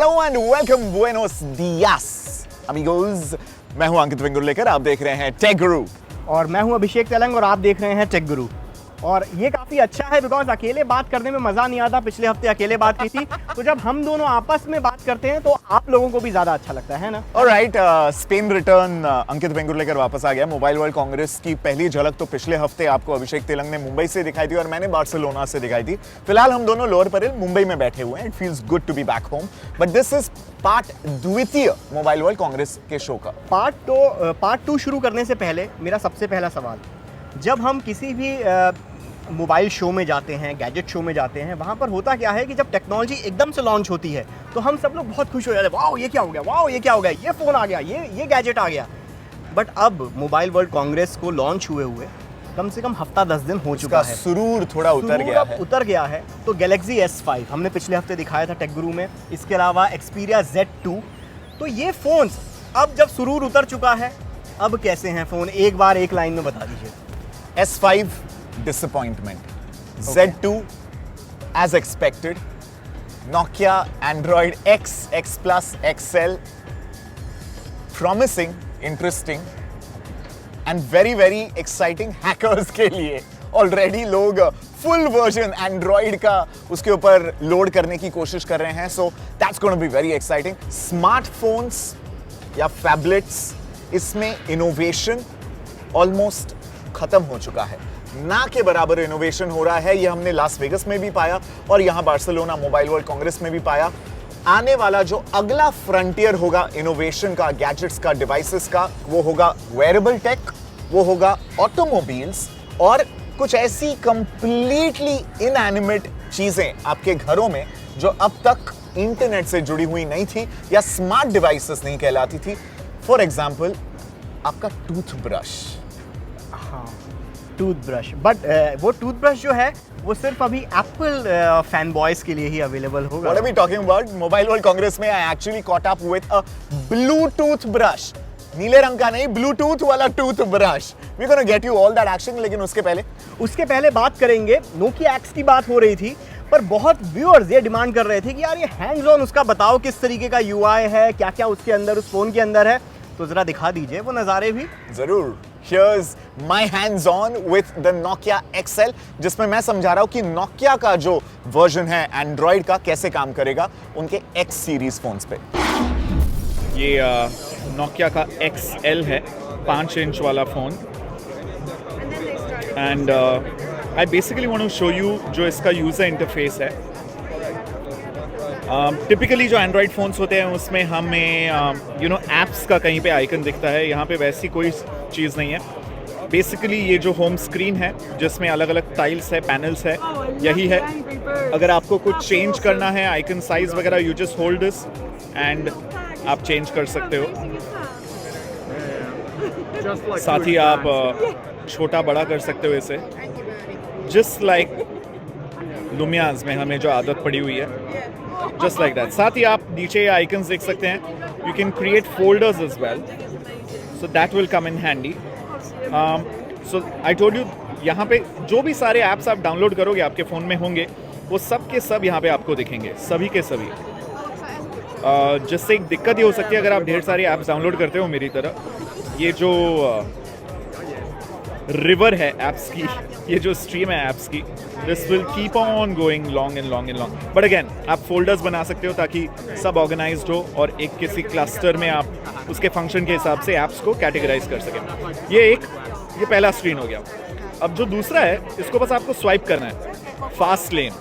Hello and welcome, बुएनोस दियास अमिगोस। मैं हूं अंकित वेंगुर्लेकर, आप देख रहे हैं टेक गुरु। और मैं हूं अभिषेक तेलंग और आप देख रहे हैं टेक गुरु। और ये काफ़ी अच्छा है बिकॉज अकेले बात करने में मज़ा नहीं आता। पिछले हफ्ते अकेले बात की थी तो जब हम दोनों आपस में बात करते हैं तो आप लोगों को भी ज़्यादा अच्छा लगता है ना। ऑलराइट, स्पेन रिटर्न अंकित वेंगुर्लेकर वापस आ गया। मोबाइल वर्ल्ड कांग्रेस की पहली झलक तो पिछले हफ्ते आपको अभिषेक तेलंग ने मुंबई से दिखाई थी और मैंने बार्सिलोना से दिखाई थी। फिलहाल हम दोनों लोअर परेल मुंबई में बैठे हुए हैं। It feels good to be back home, but this is part द्वितीय मोबाइल वर्ल्ड कांग्रेस के शो का। पार्ट 2 शुरू करने से पहले मेरा सबसे पहला सवाल, जब हम किसी भी मोबाइल शो में जाते हैं, गैजेट शो में जाते हैं, वहाँ पर होता क्या है कि जब टेक्नोलॉजी एकदम से लॉन्च होती है तो हम सब लोग बहुत खुश हो जाते हैं, वाओ ये क्या हो गया, वाओ ये क्या हो गया, ये फ़ोन आ गया, ये गैजेट आ गया। बट अब मोबाइल वर्ल्ड कांग्रेस को लॉन्च हुए कम से कम हफ्ता 10 दिन हो चुका है। सुरूर थोड़ा उतर गया है। तो गैलेक्सी S5 हमने पिछले हफ्ते दिखाया था टेक गुरु में, इसके अलावा एक्सपीरिया Z2। तो ये फ़ोन्स अब जब सुरूर उतर चुका है, अब कैसे हैं फ़ोन, एक बार एक लाइन में बता दीजिए। S5 disappointment, Z2 as expected, Nokia Android X, X Plus, XL promising, interesting and very very exciting hackers के लिए। ऑलरेडी लोग फुल वर्जन एंड्रॉइड का उसके ऊपर लोड करने की कोशिश कर रहे हैं, so that's gonna be very exciting. Smartphones या फैबलेट्स, इसमें इनोवेशन ऑलमोस्ट खत्म हो चुका है। ना के बराबर इनोवेशन हो रहा है। ये हमने लास वेगस में भी पाया और यहाँ बार्सिलोना मोबाइल वर्ल्ड कांग्रेस में भी पाया। आने वाला जो अगला फ्रंटियर होगा इनोवेशन का, गैजेट्स का, डिवाइसेस का, वो होगा वेयरेबल टेक, वो होगा ऑटोमोबाइल्स और कुछ ऐसी कंप्लीटली इनएनिमेट चीजें आपके घरों में जो अब तक इंटरनेट से जुड़ी हुई नहीं थी या स्मार्ट डिवाइसेस नहीं कहलाती थी। फॉर एग्जाम्पल आपका टूथब्रश। टूथब्रश, बट वो टूथब्रश जो है वो सिर्फ अभी एप्पल फैन बॉयज के लिए ही अवेलेबल होगा। What are we talking about? Mobile world congress में I actually caught up with a Bluetooth brush. नीले रंग का नहीं, ब्लूटूथ वाला toothbrush. We're gonna get you all that action, लेकिन उसके पहले बात करेंगे। नोकिया एक्स की बात हो रही थी, पर बहुत व्यूअर्स ये डिमांड कर रहे थे कि यार ये हैंड्स ऑन उसका बताओ, किस तरीके का UI है, क्या क्या उसके अंदर उस फोन के अंदर है, तो जरा दिखा दीजिए वो नज़ारे भी। जरूर। Here's my hands on with the Nokia XL, जिसमें मैं समझा रहा हूं कि Nokia का जो वर्जन है एंड्रॉइड का कैसे काम करेगा उनके X सीरीज फोन्स पे। ये Nokia का XL है, 5 इंच वाला phone. And I basically want to show you जो इसका यूज़र इंटरफेस है। टिपिकली जो एंड्रॉयड फ़ोन्स होते हैं उसमें हमें ऐप्स का कहीं पे आइकन दिखता है। यहाँ पे वैसी कोई चीज़ नहीं है। बेसिकली ये जो होम स्क्रीन है जिसमें अलग अलग टाइल्स है, पैनल्स है, यही है। अगर आपको कुछ चेंज करना है, आइकन साइज़ वगैरह, you just hold this and आप चेंज कर सकते हो। साथ ही आप छोटा बड़ा कर सकते हो इसे, जस्ट लाइक लुमियाज में हमें जो आदत पड़ी हुई है, जस्ट लाइक दैट। साथ ही आप नीचे आइकन्स देख सकते हैं। You can create folders as well, so that will come in handy. So I told you, यहाँ पे जो भी सारे ऐप्स आप डाउनलोड करोगे आपके फ़ोन में होंगे, वो सब के सब यहाँ पे आपको दिखेंगे, सभी के सभी। जिससे एक दिक्कत ये हो सकती है अगर आप ढेर सारे ऐप्स डाउनलोड करते हो मेरी तरह, ये जो रिवर है ऐप्स की, ये जो स्ट्रीम है ऐप्स की, this will keep on going long and long and long. But again आप फोल्डर्स बना सकते हो ताकि सब ऑर्गेनाइज्ड हो और एक किसी क्लस्टर में आप उसके फंक्शन के हिसाब से ऐप्स को कैटेगराइज कर सकें। ये पहला स्क्रीन हो गया। अब जो दूसरा है, इसको बस आपको स्वाइप करना है, fast lane.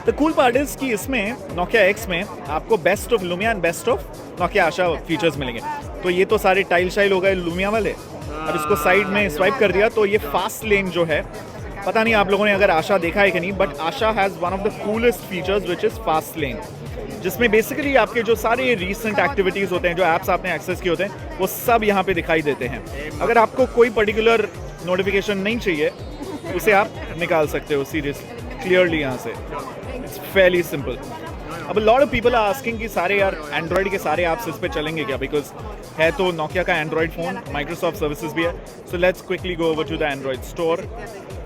The cool part is कि इसमें Nokia X में आपको best of Lumia and best of Nokia Asha features मिलेंगे। तो ये तो सारे टाइल शाइल हो गए लुमिया वाले। अब इसको साइड में स्वाइप कर दिया तो ये फास्ट लेन जो है, पता नहीं आप लोगों ने अगर आशा देखा है कि नहीं, but Asha has one of the coolest features which is fast lane, जिसमें बेसिकली आपके जो सारे रीसेंट एक्टिविटीज़ होते हैं, जो ऐप्स आपने एक्सेस किए होते हैं, वो सब यहाँ पे दिखाई देते हैं। अगर आपको कोई पर्टिकुलर नोटिफिकेशन नहीं चाहिए, उसे आप निकाल सकते हो सीरियसली क्लियरली यहाँ से। It's fairly simple. अब lot of people are asking कि सारे यार एंड्रॉइड के सारे ऐप्स इस पे चलेंगे क्या, बिकॉज है तो नोकिया का एंड्रॉइड फ़ोन, माइक्रोसॉफ्ट सर्विसेज भी है। So let's quickly go over to the Android store.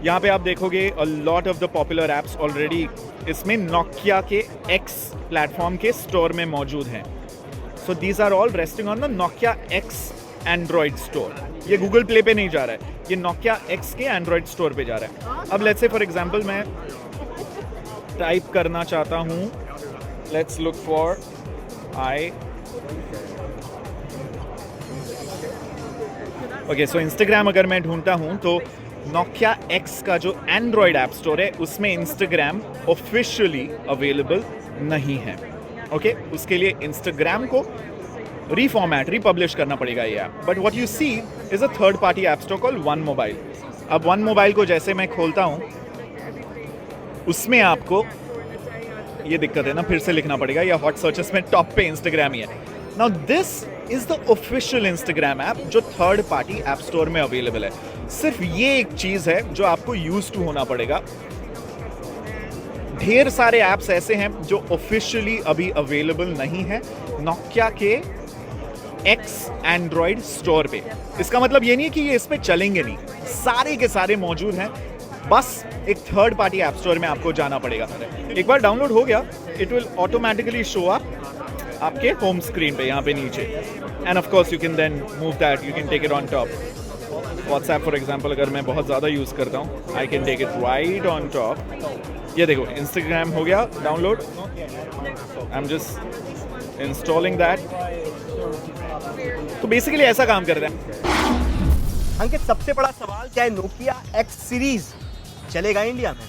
यहाँ पे आप देखोगे a lot of the popular apps already इसमें नोकिया के X प्लेटफॉर्म के स्टोर में मौजूद हैं. So these are all resting on the Nokia X Android store. ये गूगल प्ले पे नहीं जा रहा है, ये नोकिया X के एंड्रॉइड स्टोर पे जा रहा है. अब लेट्स से फॉर एग्जांपल मैं टाइप करना चाहता हूँ, let's look for okay. So Instagram अगर मैं ढूंढता हूँ तो नोकिया X का जो एंड्रॉइड ऐप स्टोर है उसमें इंस्टाग्राम ऑफिशियली अवेलेबल नहीं है. ओके, उसके लिए इंस्टाग्राम को रिपब्लिश करना पड़ेगा ये app. But what you see is a third party app store called One Mobile. अब वन मोबाइल को जैसे मैं खोलता हूँ उसमें आपको ये दिक्कत है ना, फिर से लिखना पड़ेगा, या हॉट सर्चेस में टॉप पे इंस्टाग्राम ही है. Now this is the official Instagram app जो थर्ड पार्टी ऐप स्टोर में अवेलेबल है. सिर्फ ये एक चीज है जो आपको यूज टू होना पड़ेगा. ढेर सारे ऐप्स ऐसे हैं जो ऑफिशियली अभी अवेलेबल नहीं है नोकिया के X एंड्रॉइड स्टोर पे. इसका मतलब ये नहीं है कि ये इस पे चलेंगे नहीं, सारे के सारे मौजूद हैं. बस एक थर्ड पार्टी ऐप स्टोर में आपको जाना पड़ेगा. एक बार डाउनलोड हो गया, it will automatically show up आपके होम स्क्रीन पे यहाँ पे नीचे. And of course you can then move that, you can take it on top. WhatsApp for example अगर मैं बहुत ज़्यादा यूज़ करता हूँ, I can take it right on top. ये देखो इंस्टाग्राम हो गया download. I am just installing that. तो बेसिकली ऐसा काम करता है. अंकित, सबसे बड़ा सवाल, क्या नोकिया X सीरीज चलेगा इंडिया में?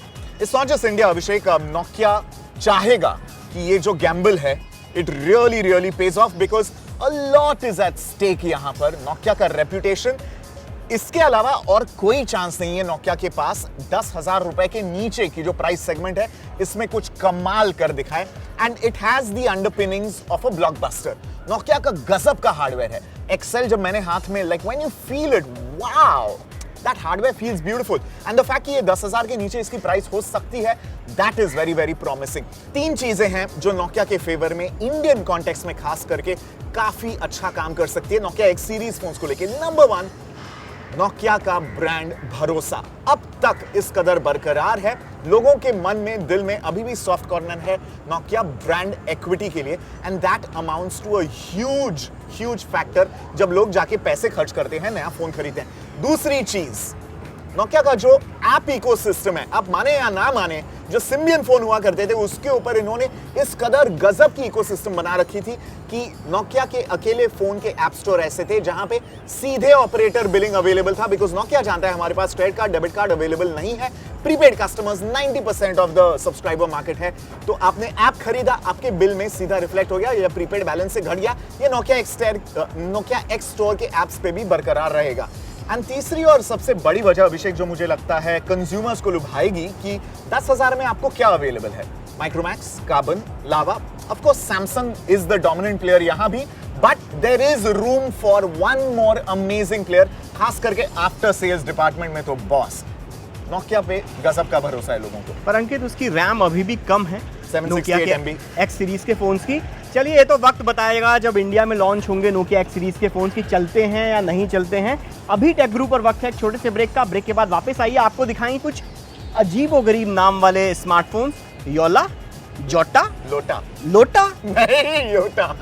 It's not just India Abhishek. Nokia चाहेगा कि ये जो गैम्बल है it really pays off because a lot is at stake. यहां पर नोकिया का रेप्यूटेशन, इसके अलावा और कोई चांस नहीं है नोकिया के पास 10,000 रुपए के नीचे की जो प्राइस सेगमेंट है इसमें कुछ कमाल कर दिखाए. And it has the underpinnings of a blockbuster. Nokia का गजब का हार्डवेयर है. एक्सेल जब मैंने हाथ में, like when you feel it, wow, that hardware feels beautiful. And the fact कि ये 10,000 के नीचे इसकी प्राइस हो सकती है, दैट इज वेरी प्रॉमिसिंग. 3 चीजें हैं जो नोकिया के फेवर में इंडियन कॉन्टेक्स्ट में खास करके काफी अच्छा काम कर सकती है नोकिया X सीरीज फोन्स को लेके. नंबर 1, नोकिया का ब्रांड भरोसा अब तक इस कदर बरकरार है. लोगों के मन में, दिल में अभी भी सॉफ्ट कॉर्नर है नोकिया ब्रांड एक्विटी के लिए. And that amounts to a huge factor जब लोग जाके पैसे खर्च करते हैं, नया फोन खरीदते हैं. दूसरी चीज, नोकिया का जो ऐप इकोसिस्टम है, आप माने या ना माने, जो सिम्बियन फोन हुआ करते थे उसके ऊपर इन्होंने इस कदर गजब की इकोसिस्टम बना रखी थी कि नोकिया के अकेले फोन के ऐप स्टोर ऐसे थे जहां पे सीधे ऑपरेटर बिलिंग अवेलेबल था. बिकॉज नोकिया जानता है हमारे पास credit card, debit card available नहीं है. Prepaid customers 90% of the subscriber market है. तो आपने ऐप खरीदा, आपके बिल में सीधा रिफ्लेक्ट हो गया, या प्रीपेड बैलेंस से घट गया, ये नोकिया X स्टोर के ऐप्स पे भी बरकरार रहेगा. एंड तीसरी और सबसे बड़ी वजह अभिषेक जो मुझे लगता है कंज्यूमर्स को लुभाएगी कि 10,000 में आपको क्या अवेलेबल है. Micromax, Karbonn, Lava, of course Samsung is the dominant player यहां भी, but there is room for one more amazing player, खास करके आफ्टर सेल्स डिपार्टमेंट में तो बॉस. नोकिया पे गजब का भरोसा है लोगों को. पर अंकित, उसकी रैम अभी भी कम है 768 MB X सीरीज के फोन्स की. चलिए, ये तो वक्त बताएगा जब इंडिया में लॉन्च होंगे नोकिया X सीरीज के फोन्स की, चलते हैं या नहीं चलते हैं. अभी टेक गुरु पर वक्त है एक छोटे से ब्रेक का. ब्रेक के बाद वापस आइए, आपको दिखाएंगे कुछ अजीबोगरीब नाम वाले स्मार्टफोन्स. योला, जोटा, लोटा नहीं, योटा.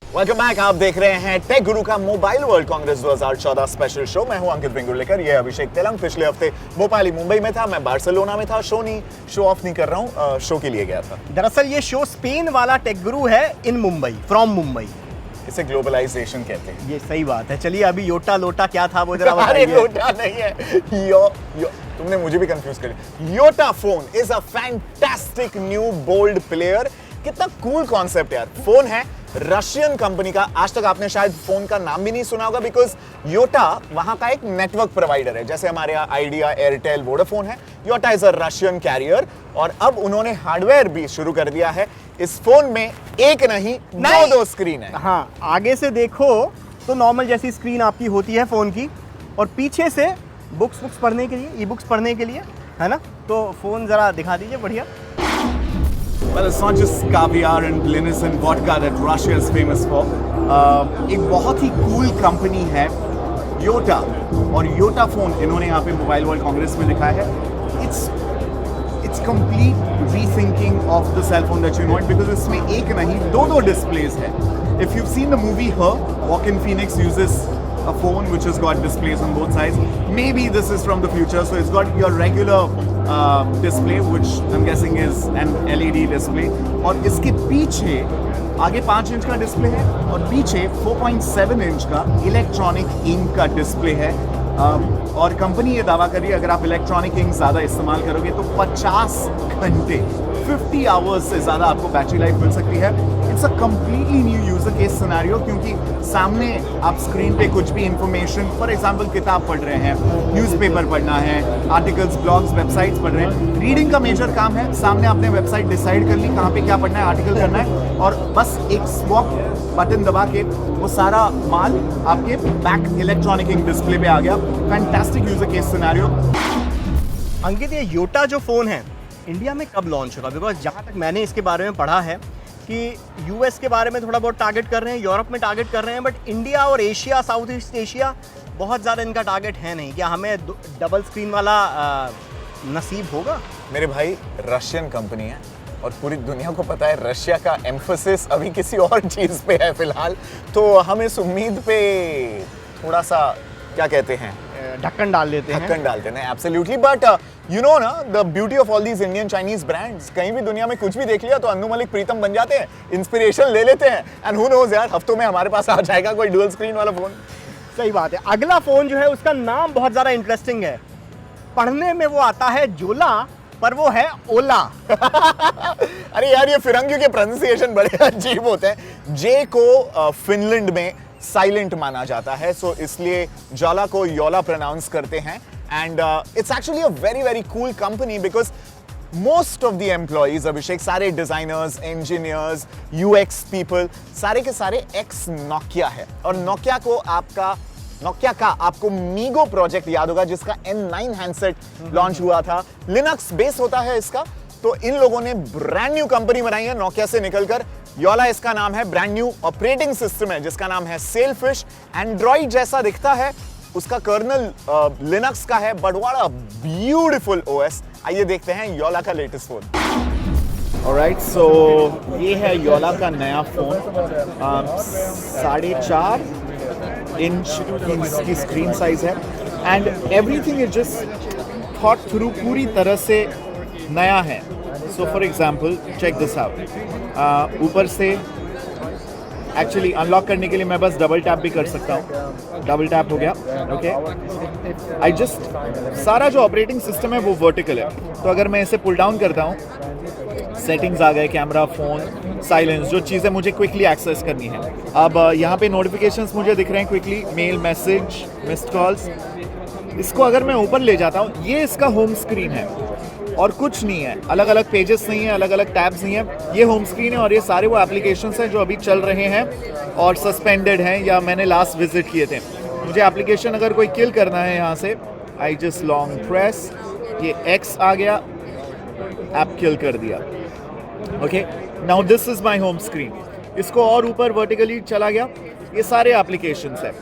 Welcome back. आप देख रहे हैं टेक गुरु का mobile world Congress 2014 special show. मैं हूं अंकित वेंगुर्लेकर, ये अभिषेक तेलंग. पिछले हफ्ते भोपाली मुंबई में था, मैं बार्सिलोना में था. शो ऑफ नहीं कर रहा हूं, शो के लिए गया था. दरअसल ये शो स्पेन वाला टेक गुरु है, इन मुंबई, फ्रॉम मुंबई. इसे ग्लोबलाइजेशन कहते हैं. ये सही बात है. चलिए, अभी योटा लोटा क्या था वो जरा अरे बताइए. योटा नहीं है, तुमने मुझे भी कंफ्यूज कर दिया. Yota phone is a fantastic new bold player. कितना कूल कॉन्सेप्ट यार. फोन है रशियन कंपनी का. आज तक आपने शायद फोन का नाम भी नहीं सुना होगा, बिकॉज योटा वहां का एक नेटवर्क प्रोवाइडर है. जैसे हमारे यहाँ आइडिया, एयरटेल, वोडाफोन है. Yota is a Russian carrier. और अब उन्होंने हार्डवेयर भी शुरू कर दिया है. इस फोन में एक नहीं, दो स्क्रीन है. हाँ, आगे से देखो तो नॉर्मल जैसी स्क्रीन आपकी होती है फोन की, और पीछे से बुक्स पढ़ने के लिए, ई बुक्स पढ़ने के लिए, है ना. तो फोन जरा दिखा दीजिए. बढ़िया. Well, it's not just caviar and Guinness and vodka that Russia is famous for. एक बहुत ही cool कंपनी है योटा, और योटा फोन इन्होंने यहाँ पे मोबाइल वर्ल्ड कांग्रेस में दिखाया है। It's complete rethinking of the cell phone that you want, because इसमें एक नहीं दो डिस्प्लेज है। If you seen the movie Her, Joaquin Phoenix uses a phone which has got displays on both sides. Maybe this is from the future, so it's got your regular display, which I'm guessing is an LED display. और इसके पीछे आगे 5 inch का display है और पीछे 4.7 inch का electronic ink का डिस्प्ले है। और कंपनी ये दावा कर रही है अगर आप इलेक्ट्रॉनिक इंक ज़्यादा इस्तेमाल करोगे तो 50 घंटे 50 आवर्स से ज़्यादा आपको बैटरी लाइफ मिल सकती है। It's a completely new user case scenario, क्योंकि सामने आप स्क्रीन पे कुछ भी इंफॉर्मेशन, फॉर एग्जांपल किताब पढ़ रहे हैं, न्यूज़पेपर पढ़ना है, आर्टिकल्स, ब्लॉग्स, वेबसाइट्स पढ़ रहे हैं। रीडिंग का मेजर काम है, सामने आपने वेबसाइट डिसाइड कर ली कहाँ पे क्या पढ़ना है, आर्टिकल करना है, और बस एक स्वैप बटन दबा के वो सारा माल आपके बैक इलेक्ट्रॉनिक इंक डिस्प्ले पे आ गया। Fantastic user case scenario. Ankit, ये योटा जो फ़ोन है इंडिया में कब लॉन्च होगा? बिकॉज जहाँ तक मैंने इसके बारे में पढ़ा है कि यूएस के बारे में थोड़ा बहुत टारगेट कर रहे हैं, यूरोप में टारगेट कर रहे हैं, बट इंडिया और एशिया, साउथ ईस्ट एशिया बहुत ज़्यादा इनका टारगेट है नहीं। क्या हमें डबल स्क्रीन वाला नसीब होगा? मेरे भाई, रशियन कंपनी है और पूरी दुनिया को पता है रशिया का एम्फोसिस अभी किसी और चीज़ पे है फिलहाल, तो हम इस उम्मीद पे थोड़ा सा क्या कहते हैं, ढक्कन डाल देते हैं। एब्सोल्युटली। बट यू नो ना, the beauty of all these Indian Chinese brands, कहीं भी दुनिया में कुछ भी देख लिया तो अन्नू मलिक प्रीतम बन जाते हैं, इंस्पिरेशन ले लेते हैं, एंड हु नोज यार, हफ्तों में हमारे पास आ जाएगा कोई डुअल स्क्रीन वाला फोन। सही बात है। अगला फोन जो है उसका नाम बहुत ज़्यादा इंटरेस्टिंग है, पढ़ने में वो आता है जोला, पर वो है ओला। अरे यार, ये फिरंगियों के प्रोनाउंसिएशन बड़े अजीब होते हैं। जे को फिनलैंड में साइलेंट माना जाता है, सो इसलिए जोला को योला प्रोनाउंस करते हैं। And it's actually a very very cool company, because most of the employees, Abhishek, सारे डिजाइनर्स, इंजीनियर्स, यूएक्स पीपल, सारे के सारे एक्स नोकिया है। और नोकिया का आपको मीगो प्रोजेक्ट याद होगा, जिसका N9 हैंडसेट लॉन्च हुआ था, लिनक्स बेस होता है इसका। तो इन लोगों ने ब्रांड न्यू कंपनी बनाई है नोकिया से निकलकर, योला इसका नाम है। ब्रांड न्यू ऑपरेटिंग सिस्टम है जिसका नाम है सेलफिश। एंड्रॉइड जैसा दिखता है, उसका कर्नल लिनक्स का है, but what a beautiful OS. आइए देखते हैं योला का लेटेस्ट फोन। ऑलराइट, सो ये है योला का नया फोन। 4.5 इंच की स्क्रीन साइज है, and everything is just thought through, पूरी तरह से नया है। So for example, check this out. ऊपर से एक्चुअली अनलॉक करने के लिए मैं बस डबल टैप भी कर सकता हूँ। डबल टैप हो गया, ओके। आई जस्ट, सारा जो ऑपरेटिंग सिस्टम है वो वर्टिकल है, तो अगर मैं इसे पुल डाउन करता हूँ, सेटिंग्स आ गए, कैमरा, फोन, साइलेंस, जो चीज़ें मुझे क्विकली एक्सेस करनी है। अब यहाँ पे नोटिफिकेशंस मुझे दिख रहे हैं quickly, mail, message, missed calls. इसको अगर मैं ऊपर ले जाता हूँ, ये इसका होम स्क्रीन है और कुछ नहीं है, अलग अलग पेजेस नहीं है, अलग अलग टैब्स नहीं है, ये होम स्क्रीन है। और ये सारे वो एप्लीकेशंस हैं जो अभी चल रहे हैं और सस्पेंडेड हैं या मैंने लास्ट विजिट किए थे। मुझे एप्लीकेशन अगर कोई किल करना है, यहाँ से आई जस्ट लॉन्ग प्रेस, ये एक्स आ गया, ऐप किल कर दिया। Okay, now this is my home screen. इसको और ऊपर वर्टिकली चला गया, ये सारे एप्लीकेशंस है।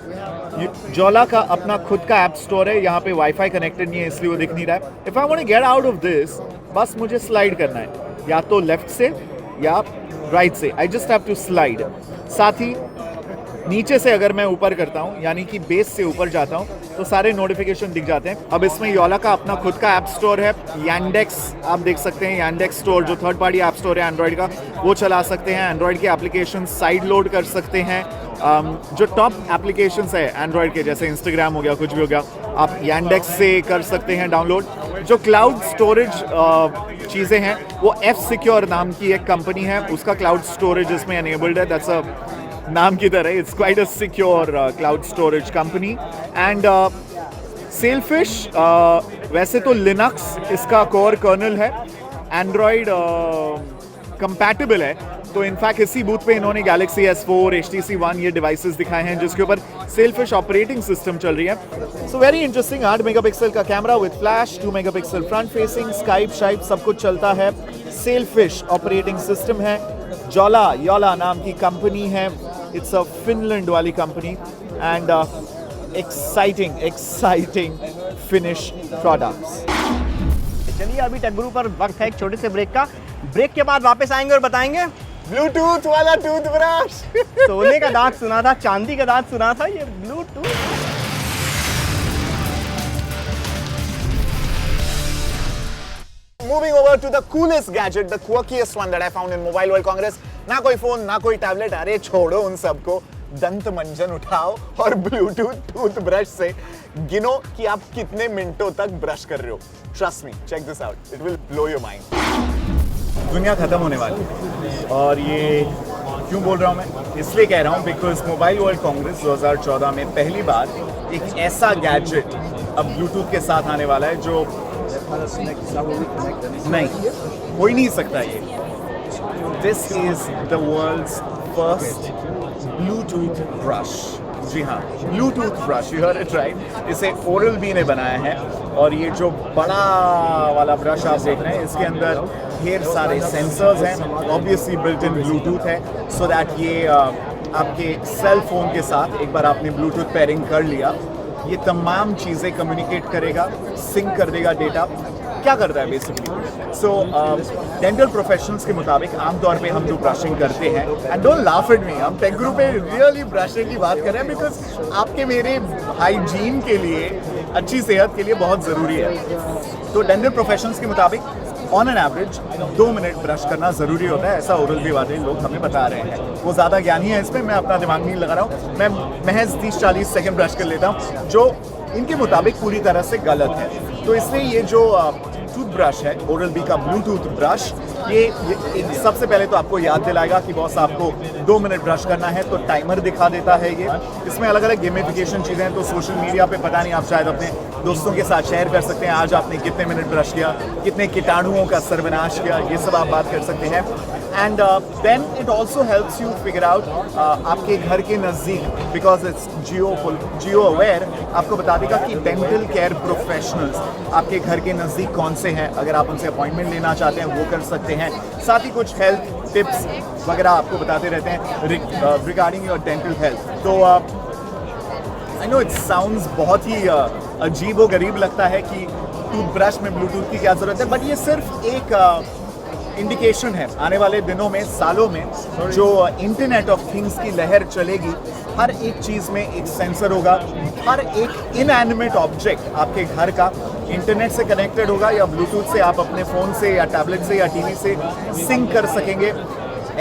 जोला का अपना खुद का ऐप स्टोर है, यहाँ पे वाईफाई कनेक्टेड नहीं है इसलिए वो दिख नहीं रहा है। If I want to get out of this, बस मुझे स्लाइड करना है, या तो लेफ्ट से या राइट से। I just have to slide. साथ ही नीचे से अगर मैं ऊपर करता हूँ, यानी कि बेस से ऊपर जाता हूँ, तो सारे नोटिफिकेशन दिख जाते हैं। अब इसमें योला का अपना खुद का ऐप स्टोर है, यांडेक्स आप देख सकते हैं, यांडेक्स स्टोर जो थर्ड पार्टी ऐप स्टोर है एंड्रॉइड का, वो चला सकते हैं। एंड्रॉइड के एप्लीकेशन साइड लोड कर सकते हैं। जो टॉप एप्लीकेशंस है एंड्रॉइड के, जैसे इंस्टाग्राम हो गया, कुछ भी हो गया, आप यांडेक्स से कर सकते हैं डाउनलोड। जो क्लाउड स्टोरेज चीज़ें हैं, वो F-Secure नाम की एक कंपनी है, उसका क्लाउड स्टोरेज इसमें एनेबल्ड है। दैट्स अ नाम की तरह, it's quite a secure cloud storage company. And shellfish, वैसे तो लिनक्स इसका कोर कर्नल है, एंड्रॉइड कंपैटिबल है, तो इनफैक्ट इसी बूथ पे इन्होंने गैलेक्सी S4, HTC One ये डिवाइसेस दिखाए हैं जिसके ऊपर सेलफिश ऑपरेटिंग सिस्टम चल रही है। So very interesting. 8 मेगापिक्सल का camera with flash, 2 megapixel front facing, Skype शाइप सब कुछ चलता है। सेलफिश ऑपरेटिंग सिस्टम है। योला नाम की कंपनी है, इट्स अ फिनलैंड वाली company. And exciting finished products. चलिए अभी टेक गुरु पर वक्त है एक छोटे से ब्रेक का। ब्रेक के बाद वापस आएंगे और बताएंगे ब्लूटूथ वाला टूथब्रश। सोने का दांत सुना था, चांदी का दांत सुना था, ये Bluetooth. Moving over to the coolest gadget, the quirkiest one that I found in Mobile World Congress. ना कोई फोन, ना कोई टैबलेट, अरे छोड़ो उन सबको, दंत मंजन उठाओ और ब्लूटूथ टूथब्रश से गिनो कि आप कितने मिनटों तक ब्रश कर रहे हो। Trust me, check this out. It will blow your mind. दुनिया खत्म होने वाली है और ये क्यों बोल रहा हूँ मैं? इसलिए कह रहा हूँ बिकॉज मोबाइल वर्ल्ड कांग्रेस 2014 में पहली बार एक ऐसा गैजेट अब ब्लूटूथ के साथ आने वाला है जो नहीं हो ही नहीं सकता ये। This is the world's first Bluetooth brush. जी हाँ, Bluetooth brush, you heard it right. इसे ओरल बी ने बनाया है और ये जो बड़ा वाला ब्रश आप देख रहे हैं इसके अंदर ढेर सारे सेंसर्स हैं, ऑब्वियसली बिल्ट इन ब्लूटूथ है, सो दैट ये आपके सेल फोन के साथ एक बार आपने ब्लूटूथ पेयरिंग कर लिया, ये तमाम चीज़ें कम्युनिकेट करेगा, सिंक कर देगा डेटा। क्या करता है बेसिकली? सो डेंटल प्रोफेशनल्स के मुताबिक आमतौर पे हम जो ब्रशिंग करते हैं, and don't laugh at me, हम टेक ग्रुप पे रियली ब्रशिंग की बात कर रहे हैं बिकॉज आपके मेरे हाइजीन के लिए, अच्छी सेहत के लिए बहुत ज़रूरी है। तो डेंटल प्रोफेशनल्स के मुताबिक on an average 2 minute brush करना ज़रूरी होता है, ऐसा ओरल बी वाले लोग हमें बता रहे हैं। वो ज़्यादा ज्ञानी है इसमें, मैं अपना दिमाग नहीं लगा रहा हूँ, मैं महज 30-40 सेकेंड ब्रश कर लेता हूँ, जो इनके मुताबिक पूरी तरह से गलत है। तो इसलिए ये जो टूथब्रश है, ओरल बी का ब्लूटूथ ब्रश, ये सबसे पहले तो आपको याद दिलाएगा कि बॉस आपको 2 मिनट ब्रश करना है, तो टाइमर दिखा देता है ये। इसमें अलग अलग गेमिफिकेशन चीज़ें हैं, तो सोशल मीडिया पे पता नहीं, आप शायद अपने दोस्तों के साथ शेयर कर सकते हैं आज आपने कितने मिनट ब्रश किया, कितने कीटाणुओं का सर्वनाश किया, ये सब आप बात कर सकते हैं। And then it also helps you figure out आपके घर के नज़दीक, बिकॉज इट्स जियो अवेयर, आपको बता देगा कि डेंटल केयर प्रोफेशनल्स आपके घर के नज़दीक कौन से हैं, अगर आप उनसे अपॉइंटमेंट लेना चाहते हैं वो कर सकते हैं। साथ ही कुछ हेल्थ टिप्स वगैरह आपको बताते रहते हैं रिगार्डिंग योर डेंटल हेल्थ। तो आई नो इट साउंड्स बहुत ही अजीब व गरीब लगता है कि टूथब्रश में ब्लूटूथ की क्या ज़रूरत है, बट ये सिर्फ एक इंडिकेशन है। आने वाले दिनों में, सालों में जो इंटरनेट ऑफ थिंग्स की लहर चलेगी, हर एक चीज़ में एक सेंसर होगा, हर एक इनएनिमेट ऑब्जेक्ट आपके घर का इंटरनेट से कनेक्टेड होगा या ब्लूटूथ से आप अपने फ़ोन से या टैबलेट से या टीवी से सिंक कर सकेंगे।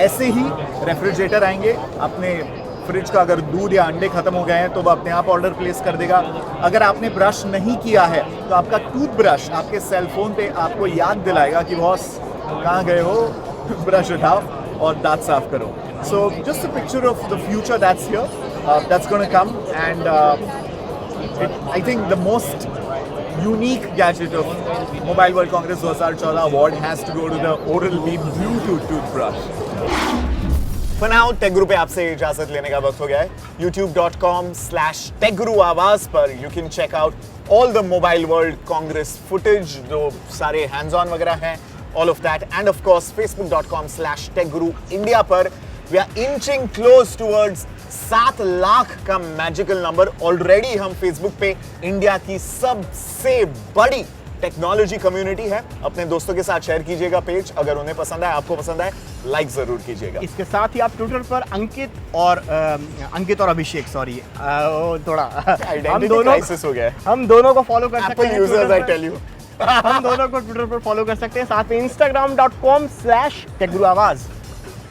ऐसे ही रेफ्रिजरेटर आएंगे, अपने फ्रिज का अगर दूध या अंडे खत्म हो गए हैं तो वो अपने आप ऑर्डर प्लेस कर देगा। अगर आपने ब्रश नहीं किया है तो आपका टूथब्रश आपके सेल फोन पे आपको याद दिलाएगा कि बॉस कहाँ गए हो, ब्रश उठाओ और दांत साफ करो। So just a picture of the future that's here, that's gonna come, and I think the most unique gadget of Mobile World Congress 2014 award has to go to the Oral-B Bluetooth toothbrush. For now, tech guru पे आपसे इजाजत लेने का वक्त हो गया है। youtube.com/techguruawaz पर you can check out all the Mobile World Congress footage, जो सारे hands-on वगैरह हैं, all of that, and of course facebook.com/techguruindia पर we are inching close towards 7 lakh का मैजिकल नंबर। ऑलरेडी हम फेसबुक पे इंडिया की सबसे बड़ी टेक्नोलॉजी कम्युनिटी है। अपने दोस्तों के साथ शेयर कीजिएगा पेज, अगर उन्हें पसंद आए, आपको पसंद आए, लाइक जरूर कीजिएगा। इसके साथ ही आप ट्विटर पर अंकित और अभिषेक, सॉरी थोड़ा आइडेंटिटी क्राइसिस हो गया है। हम दोनों को फॉलो कर सकते हैं, यूजर्स आई टेल यू। हम दोनों को ट्विटर पर फॉलो कर सकते हैं, साथ में instagram.com/techguruawaz।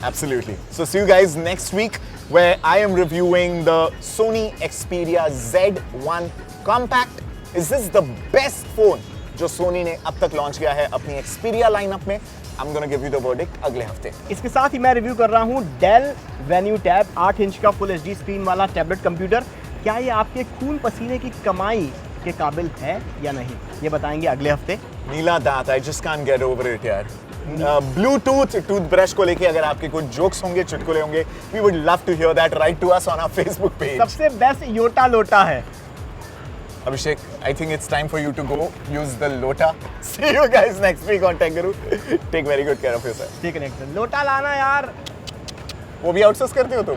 Absolutely. So see you guys next week where I am reviewing the Sony Xperia Z1 Compact. Is this the best phone जो Sony ने अब तक लॉन्च किया है अपनी Xperia लाइनअप में? I'm gonna give you the verdict अगले हफ्ते। इसके साथ ही मैं रिव्यू कर रहा हूँ Dell Venue Tab 8 इंच का फुल HD स्क्रीन वाला टैबलेट कंप्यूटर। क्या ये आपके खून पसीने की कमाई के काबिल है या नहीं, ये बताएंगे अगले हफ्ते। नीला दांत, I just can't get over it यार। ब्लूटूथ टूथब्रश को लेके अगर आपके कुछ जोक्स होंगे, चुटकुले होंगे, we would love to hear that, write to us on our Facebook page. सबसे बेस्ट योटा लोटा है। Abhishek, I think it's time for you to go use the lota. See you guys next week on Tech Guru. Take very good care of yourself. Stay connected. लोटा लाना यार। वो भी outsource करते हो तुम?